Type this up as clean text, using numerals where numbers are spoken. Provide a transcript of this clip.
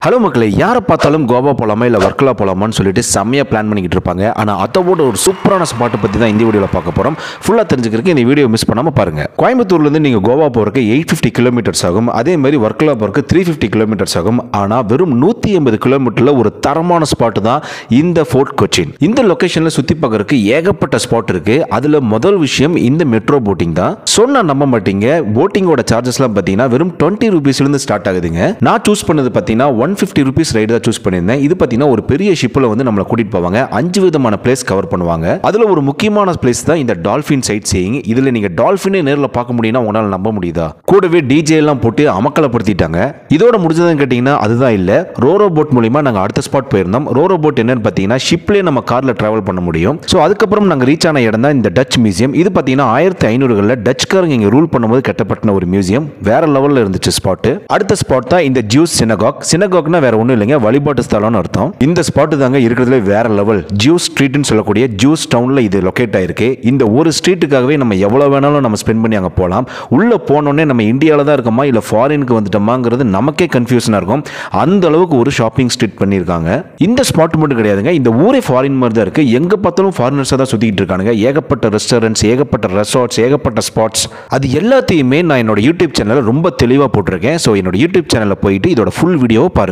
Hello மக்களே, யாரை பார்த்தாலும் கோவா போகலாமா இல்லை வர்க்கலா போகலாமான்னு சொல்லிட்டு செம்மையாக பிளான் பண்ணிக்கிட்டு இருப்பாங்க. ஆனால் அதோட ஒரு சூப்பரான ஸ்பாட்டை பற்றி தான் இந்த வீடியோவில் பார்க்க போகிறோம். ஃபுல்லாக தெரிஞ்சுக்கிறதுக்கு இந்த வீடியோ மிஸ் பண்ணாமல் பாருங்கள். கோயம்புத்தூர்லேருந்து நீங்கள் கோவா போகிறதுக்கு 850 கிலோமீட்டர்ஸ் ஆகும். அதே மாதிரி வர்க்கலா போகிறதுக்கு 350 கிலோமீட்டர்ஸ் ஆகும். ஆனால் வெறும் 180 கிலோமீட்டரில் ஒரு தரமான ஸ்பாட்டு தான் இந்த ஃபோர்ட் கொச்சின். இந்த லொக்கேஷனில் சுற்றி பார்க்கறதுக்கு ஏகப்பட்ட ஸ்பாட் இருக்குது. அதில் முதல் விஷயம் இந்த மெட்ரோ போட்டிங் தான். சொன்னால் நம்ப மாட்டீங்க, போட்டிங்கோட சார்ஜஸ்லாம் பார்த்தீங்கன்னா வெறும் 20 ரூபீஸ்லேருந்து ஸ்டார்ட் ஆகுதுங்க. நான் சூஸ் பண்ணது பார்த்தீங்கன்னா 150 ரூபீஸ் ரைடு தான் சூஸ் பண்ணியிருந்தேன். இது பார்த்தீங்கன்னா ஒரு பெரிய ஷிப்பில் வந்து நம்மளை கூட்டிட்டு போவாங்க. 5 விதமான பிளேஸ் கவர் பண்ணுவாங்க. அதில் ஒரு முக்கியமான பிளேஸ் தான் இந்த டால்ஃபின் சைட் சீயிங். இதில் நீங்கள் டால்ஃபினே நேரில் பார்க்க முடியும்னா உங்களால் நம்ப முடியுதா? கூடவே டிஜே எல்லாம் போட்டு அமக்கலப்படுத்திட்டாங்க. இதோட முடிஞ்சதுன்னு கேட்டிங்கன்னா அதுதான் இல்லை. ரோரோ போட் மூலிமா நாங்கள் அடுத்த ஸ்பாட் போயிருந்தோம். ரோரோ போட் என்னன்னு பார்த்தீங்கன்னா ஷிப்லேயே நம்ம காரில் டிராவல் பண்ண முடியும். ஸோ அதுக்கப்புறம் நாங்கள் ரீச் ஆன இடம் தான் இந்த டச் மியூசியம். இது பார்த்தீங்கன்னா 1500களில் டச்காரங்க இங்கே ரூல் பண்ணும்போது கட்டப்பட்ட ஒரு மியூசியம். வேற லெவலில் இருந்துச்சு ஸ்பாட்டு. அடுத்த ஸ்பாட் தான் இந்த ஜூஸ் சினகாக். சினகாக்னா வேற ஒன்றும் இல்லைங்க, வழிபாட்டு ஸ்தலம்னு அர்த்தம். இந்த ஸ்பாட் தாங்க இருக்கிறதுல வேற லெவல். ஜூஸ் ஸ்ட்ரீட்னு சொல்லக்கூடிய ஜூஸ் டவுன்ல இது லொகேட் ஆயிருக்கு. இந்த ஒரு ஸ்ட்ரீட்டுக்காகவே நம்ம எவ்வளவு வேணாலும் நம்ம ஸ்பெண்ட் பண்ணி அங்கே போகலாம். உள்ள போனோடனே நம்ம இந்தியாவில் தான் இருக்கோமா இல்லை ஃபாரினுக்கு வந்துட்டோமாங்கிறது நமக்கே கன்ஃபியூஷனாக இருக்கும். அந்த அளவுக்கு ஒரு ஷாப்பிங் ஸ்ட்ரீட் பண்ணியிருக்காங்க. இந்த ஸ்பாட் மட்டும் கிடையாதுங்க, இந்த ஊரே ஃபாரின் மாதிரி தான் இருக்கு. எங்க பார்த்தாலும் ஃபாரினர்ஸாக தான் சுத்திட்டு இருக்காங்க. ஏகப்பட்ட ரெஸ்டாரண்ட்ஸ், ஏகப்பட்ட ரெசார்ட்ஸ், ஏகப்பட்ட ஸ்பாட்ஸ். அது எல்லாத்தையுமே நான் என்னோட யூடியூப் சேனலில் ரொம்ப தெளிவாக போட்டிருக்கேன். ஸோ என்னோட யூடியூப் சேனலில் போயிட்டு இதோட ஃபுல் வீடியோவை பாருங்க.